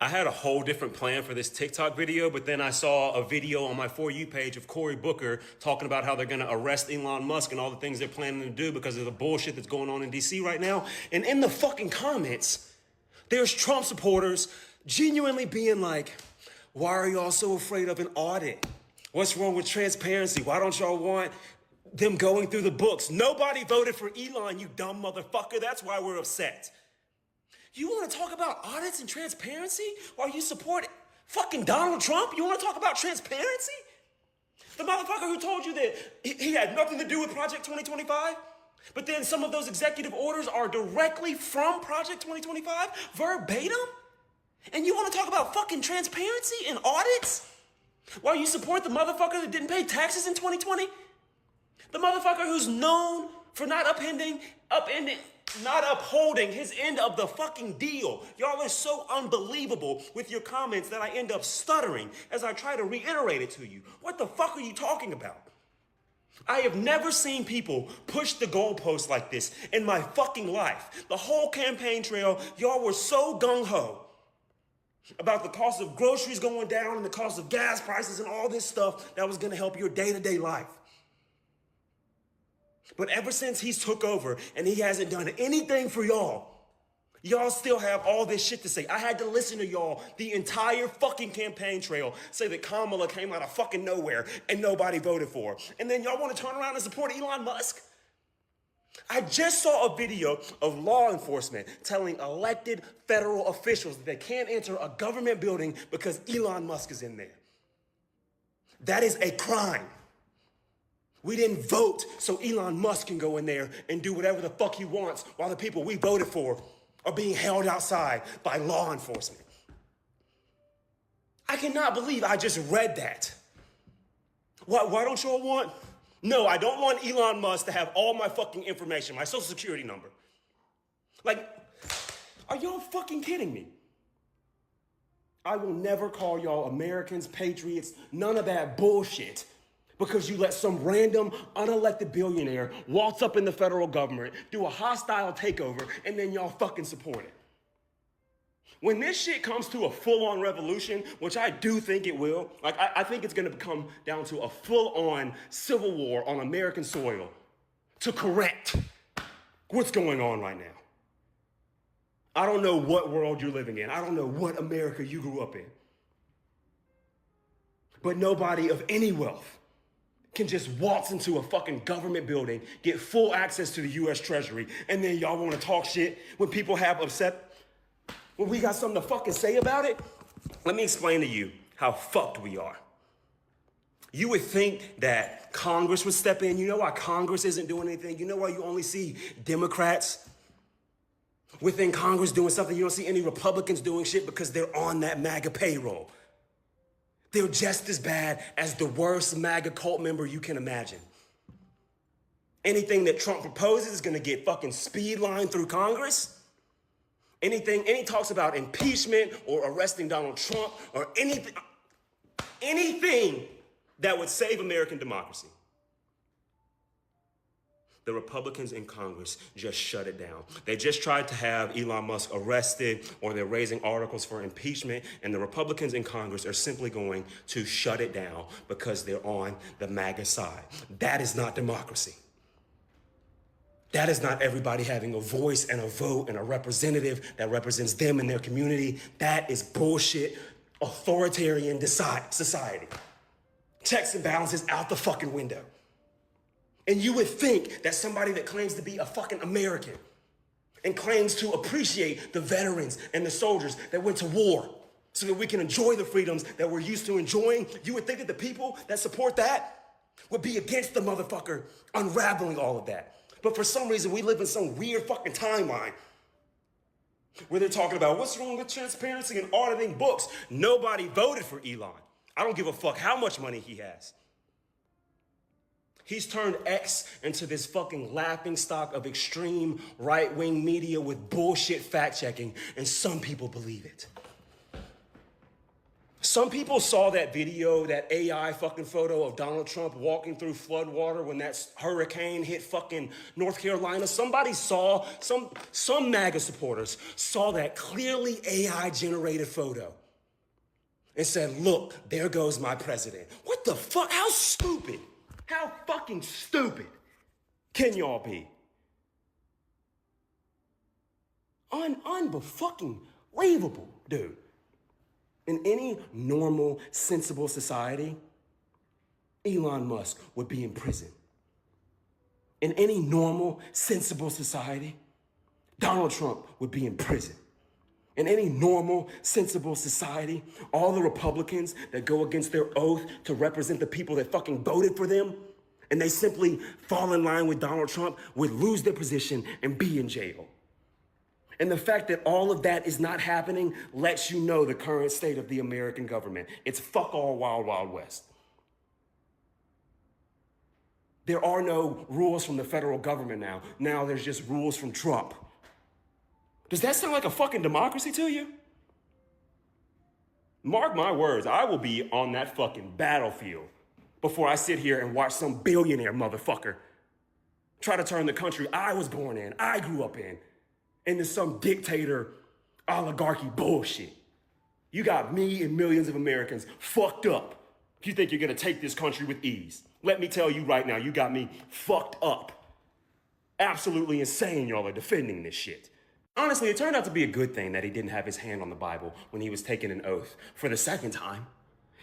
I had a whole different plan for this TikTok video, but then I saw a video on my For You page of Cory Booker talking about how they're going to arrest Elon Musk and all the things they're planning to do because of the bullshit that's going on in DC right now. And in the fucking comments, there's Trump supporters genuinely being like, why are y'all so afraid of an audit? What's wrong with transparency? Why don't y'all want them going through the books? Nobody voted for Elon, you dumb motherfucker. That's why we're upset. You want to talk about audits and transparency while you support fucking Donald Trump? You want to talk about transparency? The motherfucker who told you that he had nothing to do with Project 2025? But then some of those executive orders are directly from Project 2025, verbatim? And you want to talk about fucking transparency and audits while you support the motherfucker that didn't pay taxes in 2020? The motherfucker who's known for not upholding his end of the fucking deal. Y'all are so unbelievable with your comments that I end up stuttering as I try to reiterate it to you. What the fuck are you talking about? I have never seen people push the goalpost like this in my fucking life. The whole campaign trail, y'all were so gung-ho about the cost of groceries going down and the cost of gas prices and all this stuff that was gonna help your day-to-day life. But ever since he's took over and he hasn't done anything for y'all, y'all still have all this shit to say. I had to listen to y'all the entire fucking campaign trail say that Kamala came out of fucking nowhere and nobody voted for her. And then y'all want to turn around and support Elon Musk? I just saw a video of law enforcement telling elected federal officials that they can't enter a government building because Elon Musk is in there. That is a crime. We didn't vote so Elon Musk can go in there and do whatever the fuck he wants while the people we voted for are being held outside by law enforcement. I cannot believe I just read that. Why don't y'all want? No, I don't want Elon Musk to have all my fucking information, my social security number. Like, are y'all fucking kidding me? I will never call y'all Americans, patriots, none of that bullshit. Because you let some random unelected billionaire waltz up in the federal government, do a hostile takeover, and then y'all fucking support it. When this shit comes to a full-on revolution, which I do think it will, like I think it's gonna come down to a full-on civil war on American soil to correct what's going on right now. I don't know what world you're living in. I don't know what America you grew up in. But nobody of any wealth can just waltz into a fucking government building, get full access to the US Treasury, and then y'all wanna talk shit when people have upset, when we got something to fucking say about it? Let me explain to you how fucked we are. You would think that Congress would step in. You know why Congress isn't doing anything? You know why you only see Democrats within Congress doing something? You don't see any Republicans doing shit because they're on that MAGA payroll. They're just as bad as the worst MAGA cult member you can imagine. Anything that Trump proposes is gonna get fucking speed lined through Congress. Any talks about impeachment or arresting Donald Trump or anything that would save American democracy. The Republicans in Congress just shut it down. They just tried to have Elon Musk arrested, or they're raising articles for impeachment, and the Republicans in Congress are simply going to shut it down because they're on the MAGA side. That is not democracy. That is not everybody having a voice and a vote and a representative that represents them and their community. That is bullshit, authoritarian society. Checks and balances out the fucking window. And you would think that somebody that claims to be a fucking American and claims to appreciate the veterans and the soldiers that went to war so that we can enjoy the freedoms that we're used to enjoying, you would think that the people that support that would be against the motherfucker unraveling all of that. But for some reason, we live in some weird fucking timeline where they're talking about what's wrong with transparency and auditing books. Nobody voted for Elon. I don't give a fuck how much money he has. He's turned X into this fucking laughing stock of extreme right-wing media with bullshit fact-checking, and some people believe it. Some people saw that video, that AI fucking photo of Donald Trump walking through floodwater when that hurricane hit fucking North Carolina. Somebody saw, some MAGA supporters saw that clearly AI generated photo and said, look, there goes my president. What the fuck? How stupid? How fucking stupid can y'all be? Unfucking-believable, dude. In any normal, sensible society, Elon Musk would be in prison. In any normal, sensible society, Donald Trump would be in prison. In any normal, sensible society, all the Republicans that go against their oath to represent the people that fucking voted for them, and they simply fall in line with Donald Trump, would lose their position and be in jail. And the fact that all of that is not happening lets you know the current state of the American government. It's fuck all wild, wild west. There are no rules from the federal government now. Now there's just rules from Trump. Does that sound like a fucking democracy to you? Mark my words, I will be on that fucking battlefield before I sit here and watch some billionaire motherfucker try to turn the country I was born in, I grew up in, into some dictator oligarchy bullshit. You got me and millions of Americans fucked up. You think you're gonna take this country with ease. Let me tell you right now, you got me fucked up. Absolutely insane y'all are defending this shit. Honestly, it turned out to be a good thing that he didn't have his hand on the Bible when he was taking an oath for the second time.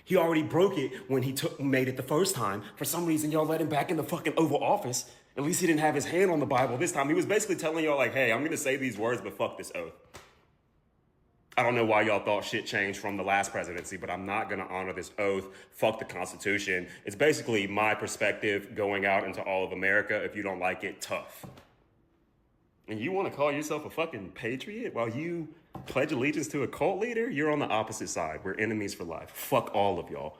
He already broke it when he made it the first time. For some reason, y'all let him back in the fucking Oval Office. At least he didn't have his hand on the Bible this time. He was basically telling y'all like, hey, I'm gonna say these words, but fuck this oath. I don't know why y'all thought shit changed from the last presidency, but I'm not gonna honor this oath. Fuck the Constitution. It's basically my perspective going out into all of America. If you don't like it, tough. And you wanna call yourself a fucking patriot while you pledge allegiance to a cult leader? You're on the opposite side. We're enemies for life. Fuck all of y'all.